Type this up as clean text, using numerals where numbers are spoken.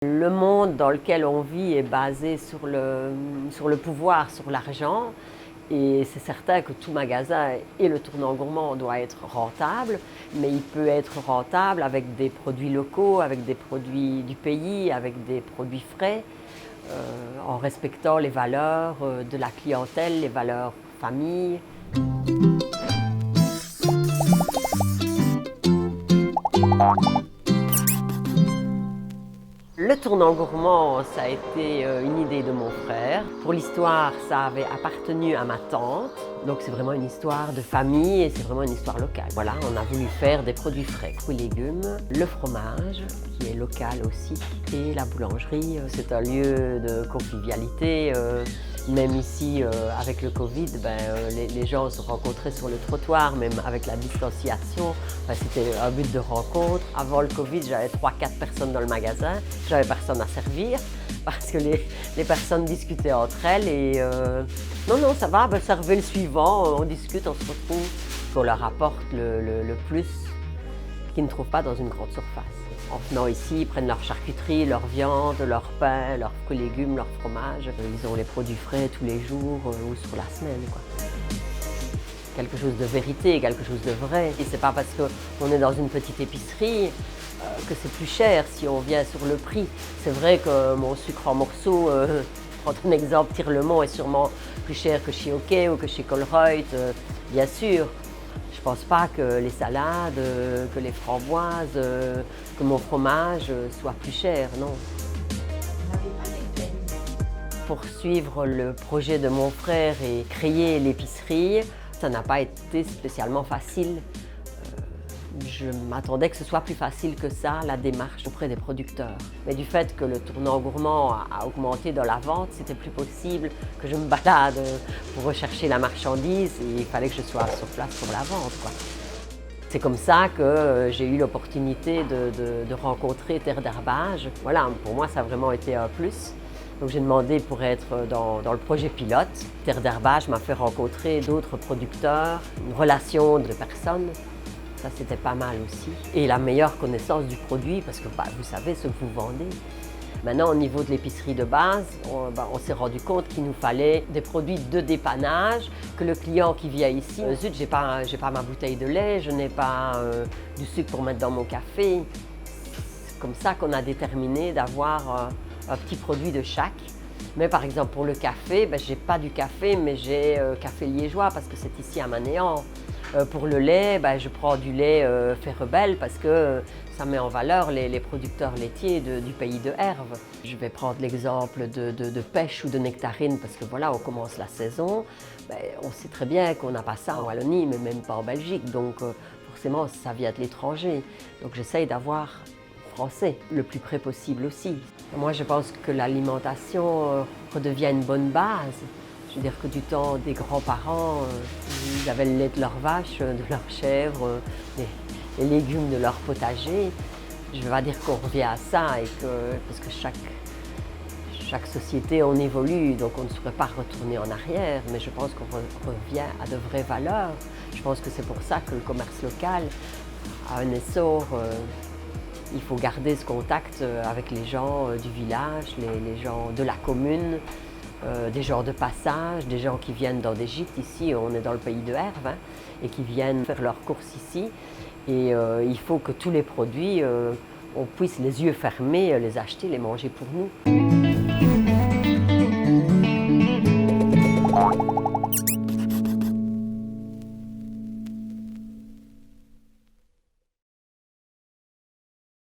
Le monde dans lequel on vit est basé sur le pouvoir, sur l'argent. Et c'est certain que tout magasin et le tournant gourmand doit être rentable, mais il peut être rentable avec des produits locaux, avec des produits du pays, avec des produits frais, en respectant les valeurs de la clientèle, les valeurs famille. Le tournant gourmand, ça a été une idée de mon frère. Pour l'histoire, ça avait appartenu à ma tante. Donc c'est vraiment une histoire de famille et c'est vraiment une histoire locale. Voilà, on a voulu faire des produits frais, fruits et légumes, le fromage, qui est local aussi, et la boulangerie. C'est un lieu de convivialité. Même ici, avec le Covid, les gens se rencontraient sur le trottoir, même avec la distanciation. C'était un but de rencontre. Avant le Covid, j'avais 3-4 personnes dans le magasin. J'avais personne à servir parce que les personnes discutaient entre elles. Et non, ça va, servez le suivant, on discute, on se retrouve. On leur apporte le plus qu'ils ne trouvent pas dans une grande surface. En venant ici, ils prennent leur charcuterie, leur viande, leur pain, leurs fruits et légumes, leur fromage. Ils ont les produits frais tous les jours ou sur la semaine, quoi. Quelque chose de vérité, quelque chose de vrai. Et c'est pas parce qu'on est dans une petite épicerie que c'est plus cher si on vient sur le prix. C'est vrai que mon sucre en morceaux, prendre un exemple, Tirlemont est sûrement plus cher que chez OK ou que chez Colruyt, bien sûr. Je ne pense pas que les salades, que les framboises, que mon fromage soient plus chers, non. Pour suivre le projet de mon frère et créer l'épicerie, ça n'a pas été spécialement facile. Je m'attendais que ce soit plus facile que ça, la démarche auprès des producteurs. Mais du fait que le tournant gourmand a augmenté dans la vente, c'était plus possible que je me balade pour rechercher la marchandise et il fallait que je sois sur place pour la vente, quoi. C'est comme ça que j'ai eu l'opportunité de rencontrer Terre d'Herbage. Voilà, pour moi, ça a vraiment été un plus. Donc j'ai demandé pour être dans le projet pilote. Terre d'Herbage m'a fait rencontrer d'autres producteurs, une relation de personnes. Ça, c'était pas mal aussi. Et la meilleure connaissance du produit, parce que vous savez ce que vous vendez. Maintenant, au niveau de l'épicerie de base, on s'est rendu compte qu'il nous fallait des produits de dépannage, que le client qui vient ici, zut, j'ai pas ma bouteille de lait, je n'ai pas du sucre pour mettre dans mon café. C'est comme ça qu'on a déterminé d'avoir un petit produit de chaque. Mais par exemple, pour le café, je n'ai pas du café, mais j'ai café liégeois parce que c'est ici à Manéan. Pour le lait, je prends du lait Fait-Rebelle parce que ça met en valeur les producteurs laitiers du pays de Herve. Je vais prendre l'exemple de pêche ou de nectarine parce que voilà, on commence la saison. On sait très bien qu'on n'a pas ça en Wallonie, mais même pas en Belgique. Donc forcément, ça vient de l'étranger. Donc j'essaye d'avoir français le plus près possible aussi. Moi, je pense que l'alimentation redevient une bonne base. Je veux dire que du temps des grands-parents, ils avaient le lait de leur vache, de leur chèvre, les légumes de leur potager. Je ne vais pas dire qu'on revient à ça, parce que chaque société, on évolue, donc on ne saurait pas retourner en arrière, mais je pense qu'on revient à de vraies valeurs. Je pense que c'est pour ça que le commerce local a un essor. Il faut garder ce contact avec les gens du village, les gens de la commune, des gens de passage, des gens qui viennent dans des gîtes ici, on est dans le pays de Herve, et qui viennent faire leurs courses ici. Et il faut que tous les produits, on puisse les yeux fermés les acheter, les manger pour nous.